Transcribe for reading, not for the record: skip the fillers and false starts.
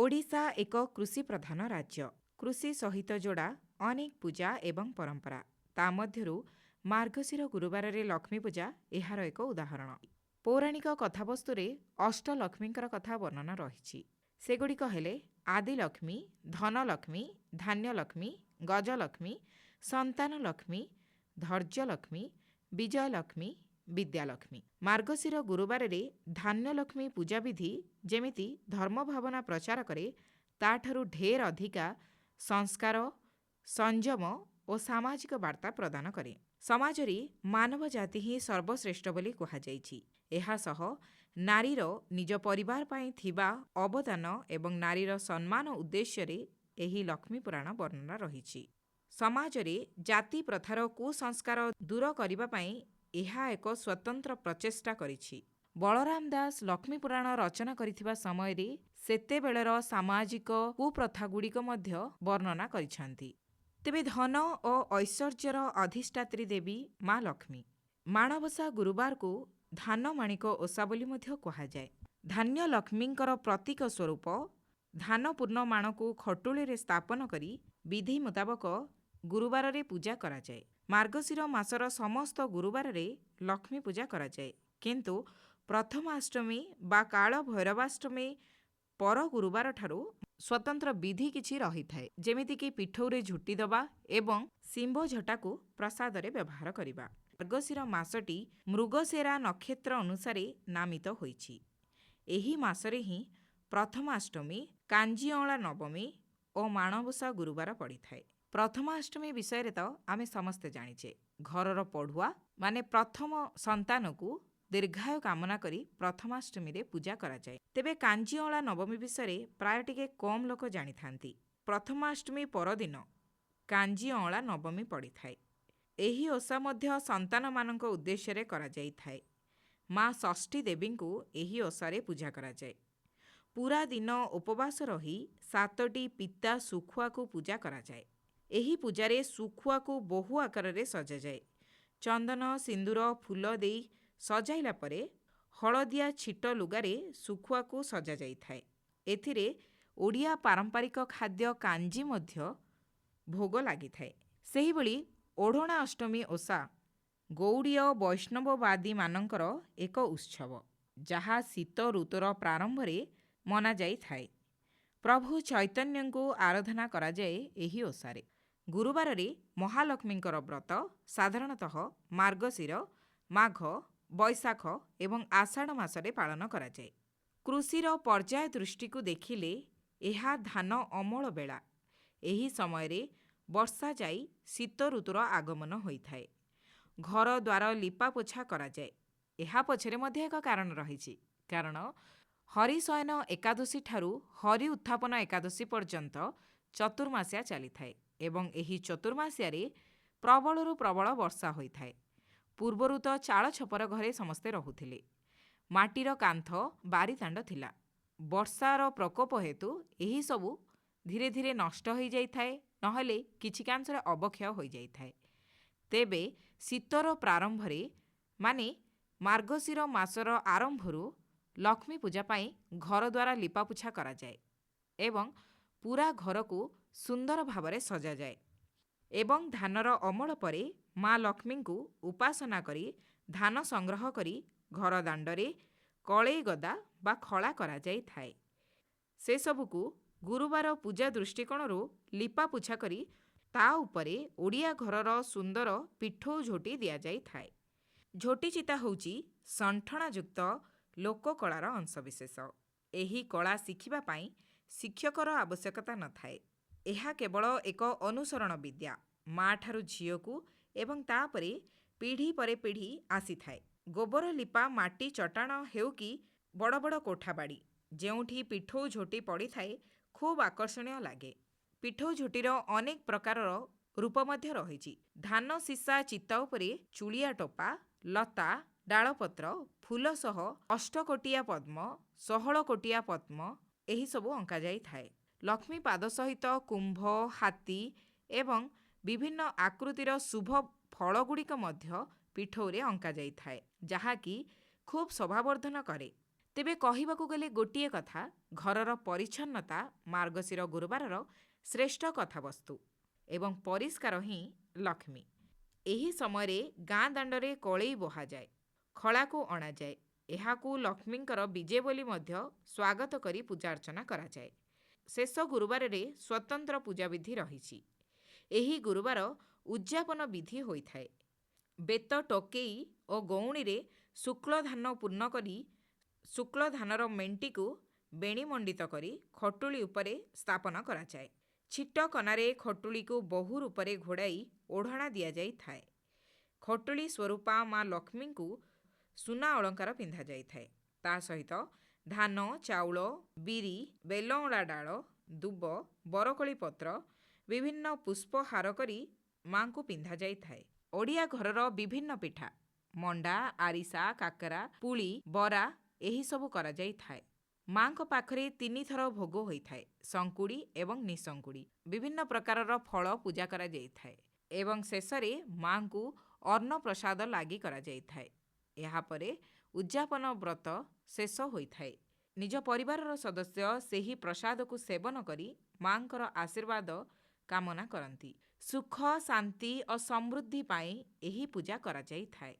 ଓଡ଼ିଶା ଏକ କୃଷି ପ୍ରଧାନ ରାଜ୍ୟ। କୃଷି ସହିତ ଯୋଡ଼ା ଅନେକ ପୂଜା ଏବଂ ପରମ୍ପରା। ତା ମଧ୍ୟରୁ ମାର୍ଗଶିର ଗୁରୁବାରରେ ଲକ୍ଷ୍ମୀ ପୂଜା ଏହାର ଏକ ଉଦାହରଣ। ପୌରାଣିକ କଥାବସ୍ତୁରେ ଅଷ୍ଟଲକ୍ଷ୍ମୀଙ୍କର କଥା ବର୍ଣ୍ଣନା ରହିଛି। ସେଗୁଡ଼ିକ ହେଲେ ଆଦିଲକ୍ଷ୍ମୀ, ଧନଲକ୍ଷ୍ମୀ, ଧାନ୍ୟଲକ୍ଷ୍ମୀ, ଗଜଲକ୍ଷ୍ମୀ, ସନ୍ତାନଲକ୍ଷ୍ମୀ, ଧୈର୍ଯ୍ୟଲକ୍ଷ୍ମୀ, ବିଜୟଲକ୍ଷ୍ମୀ, ବିଦ୍ୟାଲକ୍ଷ୍ମୀ। ମାର୍ଗଶିର ଗୁରୁବାରରେ ଧାନ୍ୟଲକ୍ଷ୍ମୀ ପୂଜାବିଧି ଯେମିତି ଧର୍ମ ଭାବନା ପ୍ରଚାର କରେ, ତାଠାରୁ ଢେର ଅଧିକା ସଂସ୍କାର, ସଂଯମ ଓ ସାମାଜିକ ବାର୍ତ୍ତା ପ୍ରଦାନ କରେ। ସମାଜରେ ମାନବ ଜାତି ହିଁ ସର୍ବଶ୍ରେଷ୍ଠ ବୋଲି କୁହାଯାଇଛି। ଏହା ସହ ନାରୀର ନିଜ ପରିବାର ପାଇଁ ଥିବା ଅବଦାନ ଏବଂ ନାରୀର ସମ୍ମାନ ଉଦ୍ଦେଶ୍ୟରେ ଏହି ଲକ୍ଷ୍ମୀ ପୁରାଣ ବର୍ଣ୍ଣନା ରହିଛି। ସମାଜରେ ଜାତି ପ୍ରଥାର କୁସଂସ୍କାର ଦୂର କରିବା ପାଇଁ ଏହା ଏକ ସ୍ୱତନ୍ତ୍ର ପ୍ରଚେଷ୍ଟା କରିଛି। ବଳରାମ ଦାସ ଲକ୍ଷ୍ମୀ ପୁରାଣ ରଚନା କରିଥିବା ସମୟରେ ସେତେବେଳର ସାମାଜିକ କୁପ୍ରଥାଗୁଡ଼ିକ ମଧ୍ୟ ବର୍ଣ୍ଣନା କରିଛନ୍ତି। ତେବେ ଧନ ଓ ଐଶ୍ୱର୍ଯ୍ୟର ଅଧିଷ୍ଠାତ୍ରୀ ଦେବୀ ମା ଲକ୍ଷ୍ମୀ। ମାଣବସା ଗୁରୁବାରକୁ ଧାନ ମାଣିକ ଓଷା ବୋଲି ମଧ୍ୟ କୁହାଯାଏ। ଧାନ୍ୟ ଲକ୍ଷ୍ମୀଙ୍କର ପ୍ରତୀକ ସ୍ୱରୂପ ଧାନପୂର୍ଣ୍ଣ ମାଣକୁ ଖଟୁଳିରେ ସ୍ଥାପନ କରି ବିଧି ମୁତାବକ ଗୁରୁବାରରେ ପୂଜା କରାଯାଏ। ମାର୍ଗଶିର ମାସର ସମସ୍ତ ଗୁରୁବାରରେ ଲକ୍ଷ୍ମୀ ପୂଜା କରାଯାଏ, କିନ୍ତୁ ପ୍ରଥମାଷ୍ଟମୀ ବା କାଳ ଭୈରବାଷ୍ଟମୀ ପର ଗୁରୁବାରଠାରୁ ସ୍ୱତନ୍ତ୍ର ବିଧି କିଛି ରହିଥାଏ, ଯେମିତିକି ପିଠଉରେ ଝୁଟି ଦେବା ଏବଂ ଶିମ୍ବଝଟାକୁ ପ୍ରସାଦରେ ବ୍ୟବହାର କରିବା। ମାର୍ଗଶିର ମାସଟି ମୃଗଶିରା ନକ୍ଷତ୍ର ଅନୁସାରେ ନାମିତ ହୋଇଛି। ଏହି ମାସରେ ହିଁ ପ୍ରଥମାଷ୍ଟମୀ, କାଞ୍ଜିଅଁଳା ନବମୀ ଓ ମାଣବସା ଗୁରୁବାର ପଡ଼ିଥାଏ। ପ୍ରଥମାଷ୍ଟମୀ ବିଷୟରେ ତ ଆମେ ସମସ୍ତେ ଜାଣିଛେ। ଘରର ପଢ଼ୁଆ ମାନେ ପ୍ରଥମ ସନ୍ତାନକୁ ଦୀର୍ଘାୟୁ କାମନା କରି ପ୍ରଥମାଷ୍ଟମୀରେ ପୂଜା କରାଯାଏ। ତେବେ କାଞ୍ଜିଅଁଳା ନବମୀ ବିଷୟରେ ପ୍ରାୟ ଟିକେ କମ୍ ଲୋକ ଜାଣିଥାନ୍ତି। ପ୍ରଥମାଷ୍ଟମୀ ପରଦିନ କାଞ୍ଜିଅଁଳା ନବମୀ ପଡ଼ିଥାଏ। ଏହି ଓଷା ମଧ୍ୟ ସନ୍ତାନମାନଙ୍କ ଉଦ୍ଦେଶ୍ୟରେ କରାଯାଇଥାଏ। ମା ଷଷ୍ଠୀ ଦେବୀଙ୍କୁ ଏହି ଓଷାରେ ପୂଜା କରାଯାଏ। ପୁରା ଦିନ ଉପବାସ ରହି 7ଟି ପିତା ଶୁଖୁଆକୁ ପୂଜା କରାଯାଏ। ଏହି ପୂଜାରେ ଶୁଖୁଆକୁ ବହୁ ଆକାରରେ ସଜାଯାଏ। ଚନ୍ଦନ, ସିନ୍ଦୁର, ଫୁଲ ଦେଇ ସଜାଇଲା ପରେ ହଳଦିଆ ଛିଟ ଲୁଗାରେ ଶୁଖୁଆକୁ ସଜାଯାଇଥାଏ। ଏଥିରେ ଓଡ଼ିଆ ପାରମ୍ପରିକ ଖାଦ୍ୟ କାଞ୍ଜି ମଧ୍ୟ ଭୋଗ ଲାଗିଥାଏ। ସେହିଭଳି ଓଢ଼ଣା ଅଷ୍ଟମୀ ଓଷା ଗୌଡ଼ୀୟ ବୈଷ୍ଣବବାଦୀମାନଙ୍କର ଏକ ଉତ୍ସବ, ଯାହା ଶୀତ ଋତୁର ପ୍ରାରମ୍ଭରେ ମନାଯାଇଥାଏ। ପ୍ରଭୁ ଚୈତନ୍ୟଙ୍କୁ ଆରାଧନା କରାଯାଏ ଏହି ଓଷାରେ। ଗୁରୁବାରରେ ମହାଲକ୍ଷ୍ମୀଙ୍କର ବ୍ରତ ସାଧାରଣତଃ ମାର୍ଗଶିର, ମାଘ, ବୈଶାଖ ଏବଂ ଆଷାଢ଼ ମାସରେ ପାଳନ କରାଯାଏ। କୃଷିର ପର୍ଯ୍ୟାୟ ଦୃଷ୍ଟିକୁ ଦେଖିଲେ ଏହା ଧାନ ଅମଳ ବେଳା। ଏହି ସମୟରେ ବର୍ଷା ଯାଇ ଶୀତ ଋତୁର ଆଗମନ ହୋଇଥାଏ। ଘର ଦ୍ୱାର ଲିପାପୋଛା କରାଯାଏ। ଏହା ପଛରେ ମଧ୍ୟ ଏକ କାରଣ ରହିଛି, କାରଣ ହରିଶୟନ ଏକାଦଶୀ ଠାରୁ ହରି ଉତ୍ଥାପନ ଏକାଦଶୀ ପର୍ଯ୍ୟନ୍ତ ଚତୁର୍ମାସ୍ୟା ଚାଲିଥାଏ ଏବଂ ଏହି ଚତୁର୍ମାସ୍ୟାରେ ପ୍ରବଳରୁ ପ୍ରବଳ ବର୍ଷା ହୋଇଥାଏ। ପୂର୍ବରୁ ତ ଚାଳ ଛପର ଘରେ ସମସ୍ତେ ରହୁଥିଲେ। ମାଟିର କାନ୍ଥ, ବାରିଦାଣ୍ଡ ଥିଲା। ବର୍ଷାର ପ୍ରକୋପ ହେତୁ ଏହିସବୁ ଧୀରେ ଧୀରେ ନଷ୍ଟ ହୋଇଯାଇଥାଏ, ନହେଲେ କିଛି କାଂଶରେ ଅବକ୍ଷୟ ହୋଇଯାଇଥାଏ। ତେବେ ଶୀତର ପ୍ରାରମ୍ଭରେ ମାନେ ମାର୍ଗଶିର ମାସର ଆରମ୍ଭରୁ ଲକ୍ଷ୍ମୀ ପୂଜା ପାଇଁ ଘରଦ୍ୱାର ଲିପାପୋଛା କରାଯାଏ ଏବଂ ପୁରା ଘରକୁ ସୁନ୍ଦର ଭାବରେ ସଜାଯାଏ ଏବଂ ଧାନର ଅମଳ ପରେ ମା ଲକ୍ଷ୍ମୀଙ୍କୁ ଉପାସନା କରି ଧାନ ସଂଗ୍ରହ କରି ଘର ଦାଣ୍ଡରେ କଳେଇ ଗଦା ବା ଖଳା କରାଯାଇଥାଏ। ସେସବୁକୁ ଗୁରୁବାର ପୂଜା ଦୃଷ୍ଟିକୋଣରୁ ଲିପାପୋଛା କରି ତା ଉପରେ ଓଡ଼ିଆ ଘରର ସୁନ୍ଦର ପିଠଉ ଝୋଟି ଦିଆଯାଇଥାଏ। ଝୋଟି ଚିତା ହେଉଛି ସଣ୍ଠଣାଯୁକ୍ତ ଲୋକକଳାର ଅଂଶବିଶେଷ। ଏହି କଳା ଶିଖିବା ପାଇଁ ଶିକ୍ଷକର ଆବଶ୍ୟକତା ନଥାଏ। ଏହା କେବଳ ଏକ ଅନୁସରଣ ବିଦ୍ୟା। ମା ଠାରୁ ଝିଅକୁ ଏବଂ ତାପରେ ପିଢ଼ି ପରେ ପିଢ଼ି ଆସିଥାଏ। ଗୋବର ଲିପା ମାଟି ଚଟାଣ ହେଉ କି ବଡ଼ ବଡ଼ କୋଠାବାଡ଼ି, ଯେଉଁଠି ପିଠଉ ଝୋଟି ପଡ଼ିଥାଏ ଖୁବ୍ ଆକର୍ଷଣୀୟ ଲାଗେ। ପିଠଉ ଝୋଟିର ଅନେକ ପ୍ରକାରର ରୂପ ମଧ୍ୟ ରହିଛି। ଧାନ ସିସା ଚିତା ଉପରେ ଚୁଳିଆ ଟୋପା, ଲତା, ଡାଳପତ୍ର, ଫୁଲ ସହ ଅଷ୍ଟକୋଟିଆ ପଦ୍ମ, 16 କୋଟିଆ ପଦ୍ମ ଏହିସବୁ ଅଙ୍କାଯାଇଥାଏ। ଲକ୍ଷ୍ମୀ ପାଦ ସହିତ କୁମ୍ଭ, ହାତୀ ଏବଂ ବିଭିନ୍ନ ଆକୃତିର ଶୁଭ ଫଳଗୁଡ଼ିକ ମଧ୍ୟ ପିଠଉରେ ଅଙ୍କାଯାଇଥାଏ, ଯାହାକି ଖୁବ୍ ଶୋଭାବର୍ଦ୍ଧନ କରେ। ତେବେ କହିବାକୁ ଗଲେ ଗୋଟିଏ କଥା, ଘରର ପରିଚ୍ଛନ୍ନତା ମାର୍ଗଶିର ଗୁରୁବାରର ଶ୍ରେଷ୍ଠ କଥାବସ୍ତୁ ଏବଂ ପରିଷ୍କାର ହିଁ ଲକ୍ଷ୍ମୀ। ଏହି ସମୟରେ ଗାଁ ଦାଣ୍ଡରେ କଳେଇ ବୋହାଯାଏ, ଖଳାକୁ ଅଣାଯାଏ। ଏହାକୁ ଲକ୍ଷ୍ମୀଙ୍କର ବିଜେ ବୋଲି ମଧ୍ୟ ସ୍ୱାଗତ କରି ପୂଜାର୍ଚ୍ଚନା କରାଯାଏ। ଶେଷ ଗୁରୁବାରରେ ସ୍ୱତନ୍ତ୍ର ପୂଜାବିଧି ରହିଛି। ଏହି ଗୁରୁବାର ଉଦ୍ଯାପନ ବିଧି ହୋଇଥାଏ। ବେତ ଟୋକେଇ ଓ ଗଉଣୀରେ ଶୁକ୍ଳ ଧାନ ପୂର୍ଣ୍ଣ କରି ଶୁକ୍ଳ ଧାନର ମେଣ୍ଟିକୁ ବେଣୀ ମଣ୍ଡିତ କରି ଖଟୁଳି ଉପରେ ସ୍ଥାପନ କରାଯାଏ। ଛିଟ କନାରେ ଖଟୁଳିକୁ ବହୁ ରୂପରେ ଘୋଡ଼ାଇ ଓଢ଼ଣା ଦିଆଯାଇଥାଏ। ଖଟୁଳି ସ୍ୱରୂପା ମା ଲକ୍ଷ୍ମୀଙ୍କୁ ସୁନା ଅଳଙ୍କାର ପିନ୍ଧାଯାଇଥାଏ। ତା ସହିତ ଧାନ, ଚାଉଳ, ବିରି, ବେଲଅଁଳା ଡାଳ, ଦୁବ, ବରକୋଳି ପତ୍ର, ବିଭିନ୍ନ ପୁଷ୍ପ ହାର କରି ମାଙ୍କୁ ପିନ୍ଧାଯାଇଥାଏ। ଓଡ଼ିଆ ଘରର ବିଭିନ୍ନ ପିଠା ମଣ୍ଡା, ଆରିସା, କାକରା, ପୁଳି, ବରା ଏହିସବୁ କରାଯାଇଥାଏ। ମାଙ୍କ ପାଖରେ 3 ଥର ଭୋଗ ହୋଇଥାଏ, ଶଙ୍କୁଡ଼ି ଏବଂ ନିଶଙ୍କୁଡ଼ି। ବିଭିନ୍ନ ପ୍ରକାରର ଫଳ ପୂଜା କରାଯାଇଥାଏ ଏବଂ ଶେଷରେ ମାଙ୍କୁ ଅନ୍ନ ପ୍ରସାଦ ଲାଗି କରାଯାଇଥାଏ। ଏହାପରେ ଉଦ୍ଯାପନ ବ୍ରତ ଶେଷ ହୋଇଥାଏ। ନିଜ ପରିବାରର ସଦସ୍ୟ ସେହି ପ୍ରସାଦକୁ ସେବନ କରି ମାଙ୍କର ଆଶୀର୍ବାଦ କାମନା କରନ୍ତି। ସୁଖ, ଶାନ୍ତି ଓ ସମୃଦ୍ଧି ପାଇଁ ଏହି ପୂଜା କରାଯାଇଥାଏ।